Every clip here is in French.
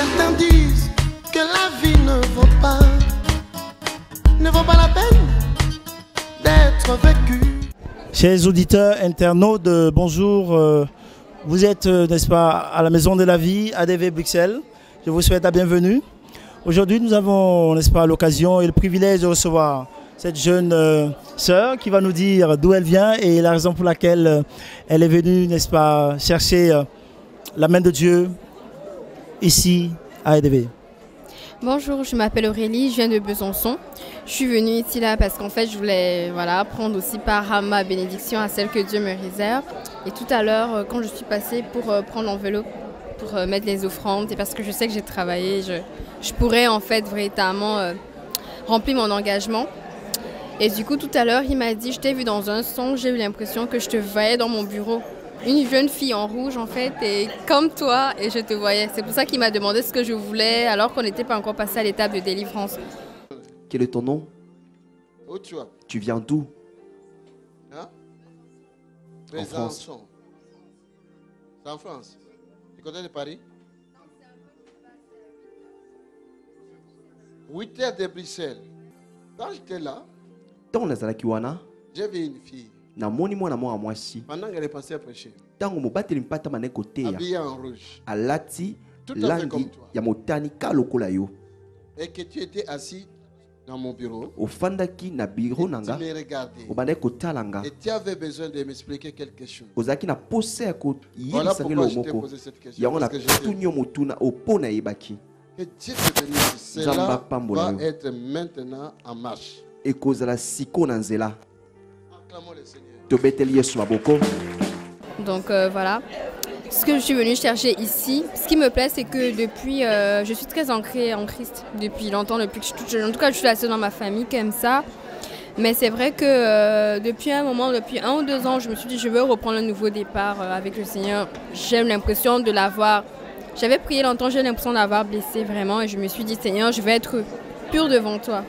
Certains disent que la vie ne vaut pas la peine d'être vécue. Chers auditeurs, internautes, bonjour. Vous êtes, n'est-ce pas, à la Maison de la Vie, ADV Bruxelles. Je vous souhaite la bienvenue. Aujourd'hui, nous avons, n'est-ce pas, l'occasion et le privilège de recevoir cette jeune sœur qui va nous dire d'où elle vient et la raison pour laquelle elle est venue, n'est-ce pas, chercher la main de Dieu ici à ADV. Bonjour, je m'appelle Aurélie, je viens de Besançon. Je suis venue ici là parce qu'en fait je voulais prendre aussi part à ma bénédiction, à celle que Dieu me réserve. Et tout à l'heure, quand je suis passée pour prendre l'enveloppe, pour mettre les offrandes, et parce que je sais que j'ai travaillé, je pourrais en fait véritablement remplir mon engagement. Et du coup tout à l'heure il m'a dit, je t'ai vu dans un songe, j'ai eu l'impression que je te voyais dans mon bureau. Une jeune fille en rouge en fait, et comme toi, et je te voyais. C'est pour ça qu'il m'a demandé ce que je voulais, alors qu'on n'était pas encore passé à l'étape de délivrance. Quel est ton nom? Où tu vas? Tu viens d'où? Hein? En France. C'est en France. Tu connais de Paris? 8 heures de Bruxelles. Quand j'étais là, Tant nazalaki wana, j'ai vu une fille. namoni mwana mwa mwasi. Pendant qu'elle est passée à prêcher, Tango mobateli mpata mane koteya. habillée en rouge. Alati Tout à fait comme langi toi. ya motani ka lokola yo. Et que tu étais assis dans mon bureau. Ofandaki na biro Tu nanga. me regardais. Obandai kotalanga. Et tu avais besoin de m'expliquer quelque chose. Ozaki na pose ya ko Voilà yebisa pourquoi ngelo je t'ai moko. posé cette question. Yango na Parce que je tunyo motuna opona yebaki. que Dieu te bénisse. Cela Nzamba pambola va yo. être maintenant en marche. Ekozala siko na nzela. Acclamons le Seigneur. Tobeteli Yesu maboko. Donc voilà. Ce que je suis venue chercher ici, ce qui me plaît, c'est que depuis, je suis très ancrée en Christ depuis longtemps, depuis que je suis toute jeune. En tout cas, je suis la seule dans ma famille qui aime ça. Mais c'est vrai que depuis un moment, depuis 1 ou 2 ans, je me suis dit, je veux reprendre un nouveau départ avec le Seigneur. J'ai l'impression de l'avoir... J'avais prié longtemps, j'ai l'impression d'avoir blessé vraiment. Et je me suis dit, Seigneur, je vais être pure devant toi.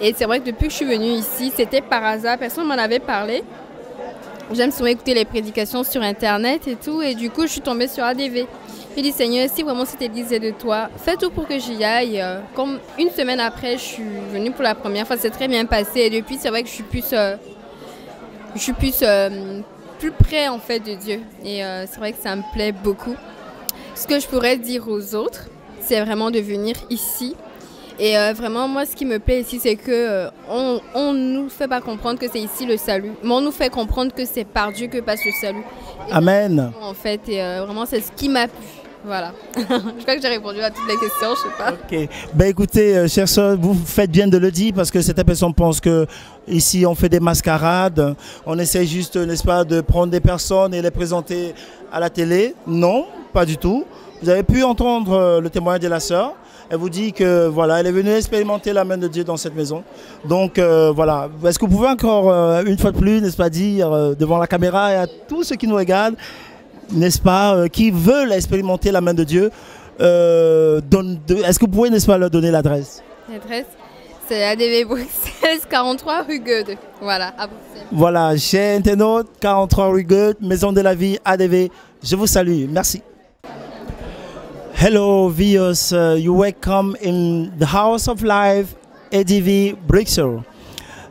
Et c'est vrai que depuis que je suis venue ici, c'était par hasard, personne ne m'en avait parlé. J'aime souvent écouter les prédications sur Internet et tout. Et du coup, je suis tombée sur ADV. J'ai dit, Seigneur, si vraiment cette église est de toi, fais tout pour que j'y aille. Comme une semaine après, je suis venue pour la première fois. C'est très bien passé. Et depuis, c'est vrai que je suis plus près en fait de Dieu. Et c'est vrai que ça me plaît beaucoup. Ce que je pourrais dire aux autres, c'est vraiment de venir ici. Et vraiment, moi, ce qui me plaît ici, c'est que on nous fait pas comprendre que c'est ici le salut, mais on nous fait comprendre que c'est par Dieu que passe le salut. Et Amen. en fait, et vraiment, c'est ce qui m'a plu. Voilà. Je crois que j'ai répondu à toutes les questions, je sais pas. Ok. Ben écoutez, chers soeurs, vous faites bien de le dire parce que certaines personnes pensent que ici on fait des mascarades, on essaie juste, n'est-ce pas, de prendre des personnes et les présenter à la télé. Non, pas du tout. Vous avez pu entendre le témoignage de la sœur. Elle vous dit que voilà, elle est venue expérimenter la main de Dieu dans cette maison. Donc voilà. Est-ce que vous pouvez encore une fois de plus, n'est-ce pas, dire devant la caméra et à tous ceux qui nous regardent, n'est-ce pas, qui veulent expérimenter la main de Dieu, est-ce que vous pouvez, n'est-ce pas, leur donner l'adresse? L'adresse, c'est ADV Bruxelles, 43 rue Goethe. Voilà, à Bruxelles. Voilà, chers internautes, 43 rue Goethe, Maison de la Vie, ADV. Je vous salue. Merci. Hello, viewers. You welcome in the House of Life, ADV Bruxelles.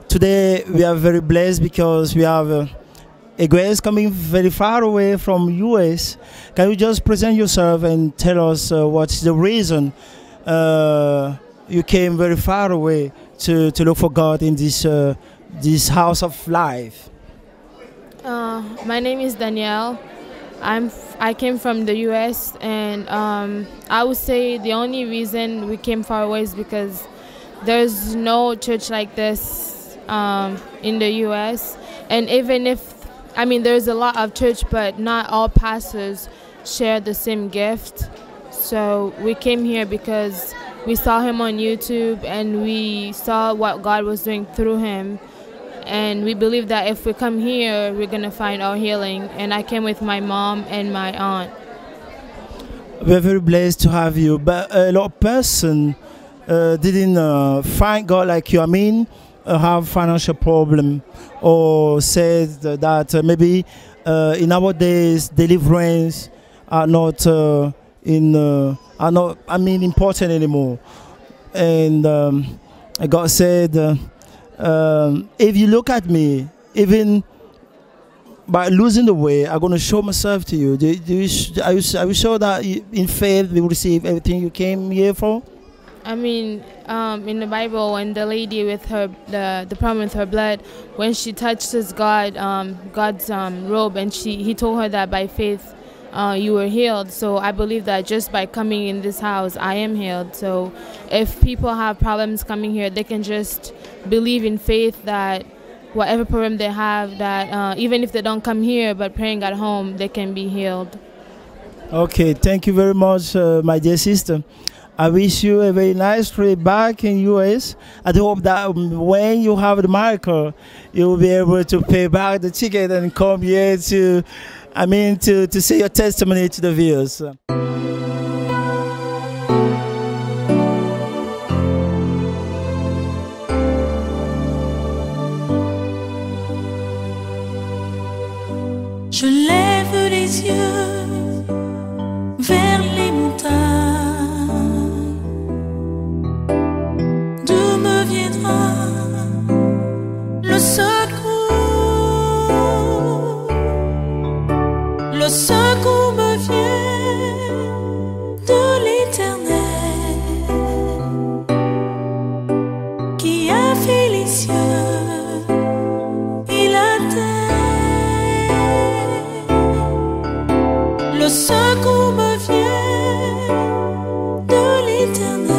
Today we are very blessed because we have a grace coming very far away from US. Can you just present yourself and tell us what's the reason you came very far away to look for God in this House of Life? My name is Danielle. I came from the US, and I would say the only reason we came far away is because there's no church like this in the US. And even if, I mean, there's a lot of church, but not all pastors share the same gift. So we came here because we saw him on YouTube and we saw what God was doing through him. And we believe that if we come here, we're going to find our healing. And I came with my mom and my aunt. We're very blessed to have you. But a lot of person didn't find God like you. I mean, have financial problem or said that maybe in our days, deliverance are not are not, I mean, important anymore. And God said, if you look at me, even by losing the way, I'm going to show myself to you. Are you sure that in faith you will receive everything you came here for? I mean, in the Bible, when the lady with her the problem with her blood, when she touches God's robe, and he told her that by faith you were healed. So I believe that just by coming in this house, I am healed. So if people have problems coming here, they can just believe in faith that whatever problem they have, that even if they don't come here but praying at home, they can be healed. Okay, thank you very much, my dear sister. I wish you a very nice trip back in US. I hope that when you have the miracle, you will be able to pay back the ticket and come here to, to say your testimony to the viewers. Je lève les yeux vers les montagnes. D'où me viendra le secours? Le secours me vient de l'Éternel qui a fait les cieux et la terre. Le secours me vient de l'Éternel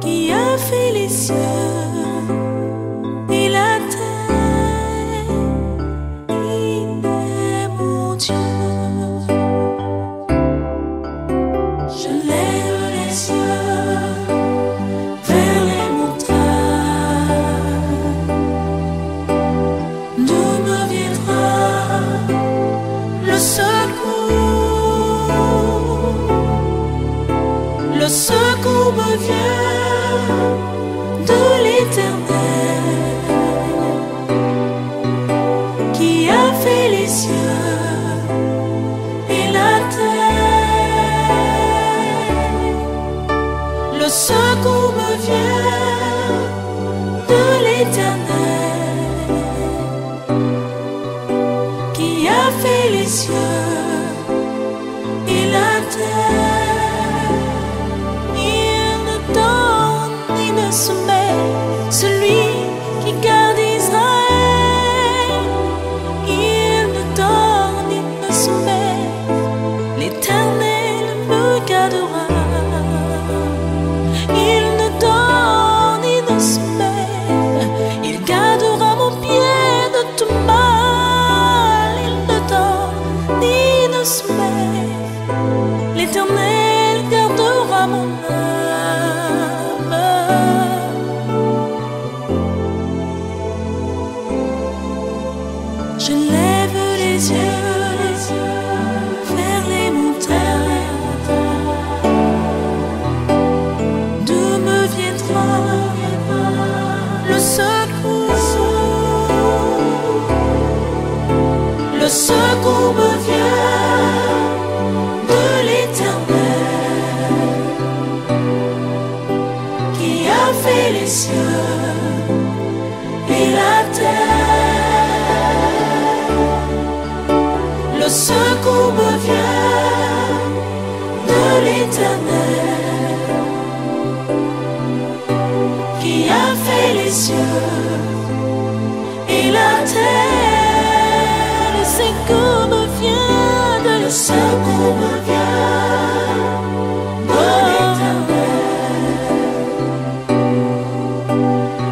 qui a fait les cieux et la terre. Il est mon Dieu. Je lève les yeux vers les montagnes. D'où me viendra le secours? Le secours me vient de l'Éternel qui a fait les cieux et la terre. Le secours me vient de l'Éternel qui a fait les cieux et la terre. Il ne donne ni ne soumet celui qui garde Israël. Il ne donne ni ne soumet, l'Éternel me gardera. Il ne donne ni ne soumet, il gardera mon pied de tout mal. Il ne donne ni ne soumet, l'Éternel gardera mon âme. Je lève les yeux vers les montagnes. D'où me viendra le secours? Le secours me vient de l'Éternel qui a fait les cieux et la terre. Le secours me vient de l'Éternel qui a fait les cieux et la terre. Le secours me vient de l'Éternel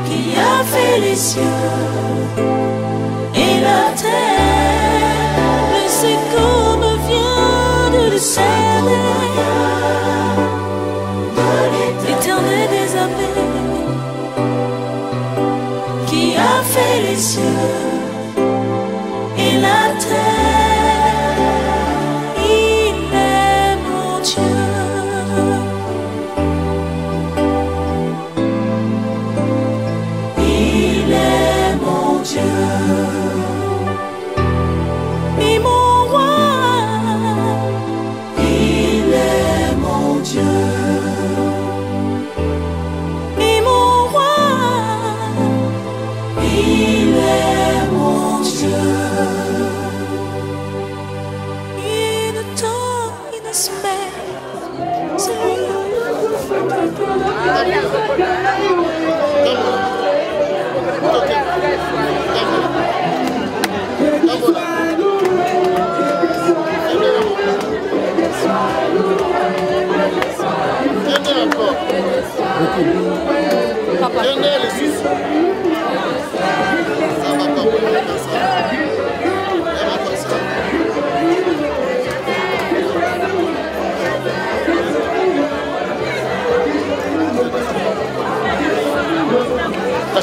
qui a fait les cieux et la terre. Le secours me vient de l'Éternel des armées qui a fait les cieux et la terre. Il est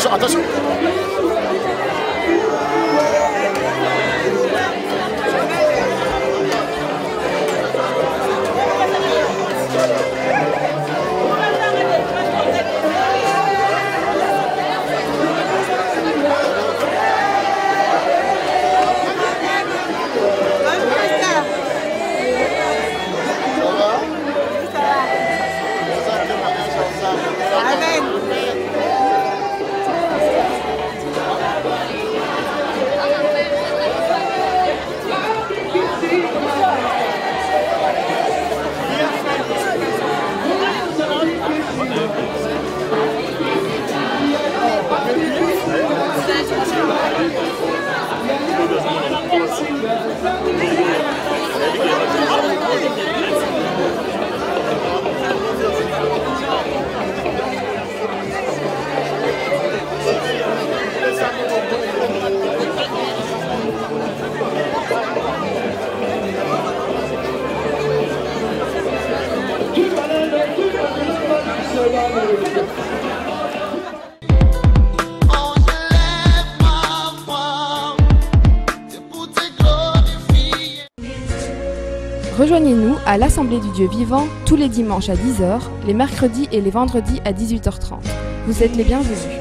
Attention, attention. Rejoignez-nous à l'Assemblée du Dieu vivant tous les dimanches à 10h, les mercredis et les vendredis à 18h30. Vous êtes les bienvenus.